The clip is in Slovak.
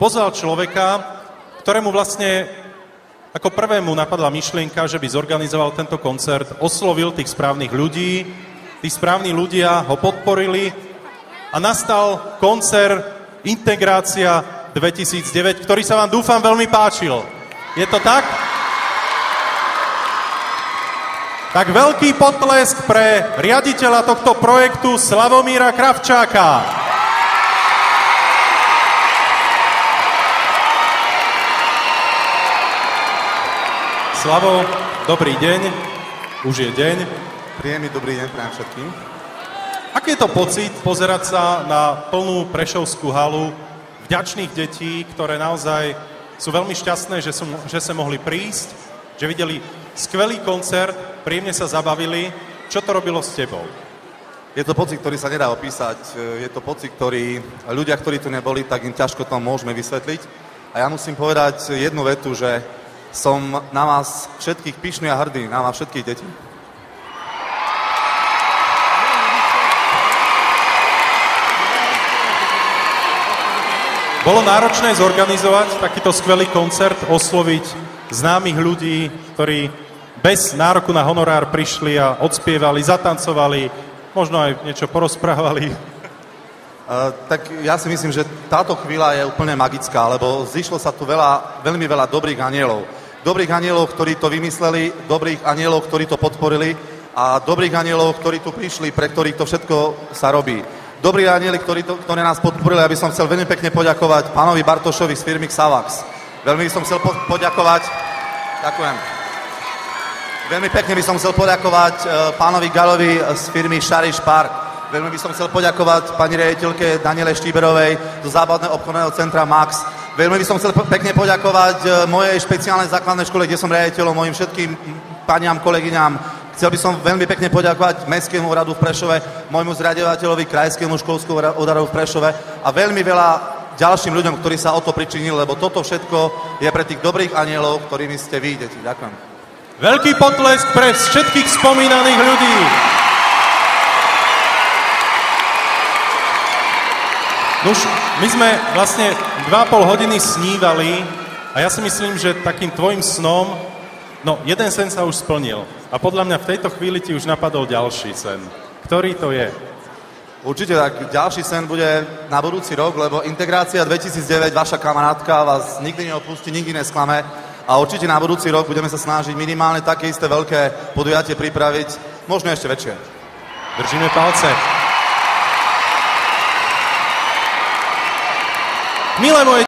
pozval človeka, ktorému vlastne ako prvému napadla myšlienka, že by zorganizoval tento koncert, oslovil tých správnych ľudí, tí správni ľudia ho podporili a nastal koncert Integrácia 2009, ktorý sa vám, dúfam, veľmi páčil. Je to tak? Tak veľký potlesk pre riaditeľa tohto projektu Slavomíra Kravčáka. Slavo, dobrý deň. Už je deň. Príjemný dobrý deň prajem všetkým. Aký je to pocit pozerať sa na plnú prešovskú halu vďačných detí, ktoré naozaj sú veľmi šťastné, že sa mohli prísť, že videli skvelý koncert, príjemne sa zabavili. Čo to robilo s tebou? Je to pocit, ktorý sa nedá opísať. Je to pocit, ktorý ľudia, ktorí tu neboli, tak im ťažko to môžeme vysvetliť. A ja musím povedať jednu vetu, že som na vás všetkých pyšný a hrdý, na vás všetkých detí. Bolo náročné zorganizovať takýto skvelý koncert, osloviť známych ľudí, ktorí bez nároku na honorár prišli a odspievali, zatancovali, možno aj niečo porozprávali. Tak ja si myslím, že táto chvíľa je úplne magická, lebo zišlo sa tu veľmi veľa dobrých anielov. Dobrých anielov, ktorí to vymysleli, dobrých anielov, ktorí to podporili a dobrých anielov, ktorí tu prišli, pre ktorých to všetko sa robí. Dobrí anieli, ktorí nás podporili, aby som chcel veľmi pekne poďakovať pánovi Bartošovi z firmy Xavax. Veľmi by som chcel poďakovať... Ďakujem. Veľmi pekne by som chcel poďakovať pánovi Galovi z firmy Šariš Park. Veľmi by som chcel poďakovať pani riaditeľke Daniele Štíberovej zo zábavného obchodného centra Max. Veľmi by som chcel pekne poďakovať mojej špeciálnej základnej škole, kde som riaditeľom, mojim všetkým paniam, kolegyňam. Chcel by som veľmi pekne poďakovať Mestskému úradu v Prešove, môjmu zriaďovateľovi Krajskému školskému úradu v Prešove a veľmi veľa ďalším ľuďom, ktorí sa o to pričinili, lebo toto všetko je pre tých dobrých anielov, ktorými ste vy, deti. Ďakujem. Veľký potlesk pre všetkých spomínaných ľudí. Nuž, my sme vlastne 2,5 hodiny snívali a ja si myslím, že takým tvojim snom, no jeden sen sa už splnil a podľa mňa v tejto chvíli ti už napadol ďalší sen. Ktorý to je? Určite tak, ďalší sen bude na budúci rok, lebo Integrácia 2009, vaša kamarátka vás nikdy neopustí, nikdy nesklame a určite na budúci rok budeme sa snažiť minimálne také isté veľké podujatie pripraviť, možno ešte väčšie. Držíme palce. Milé moje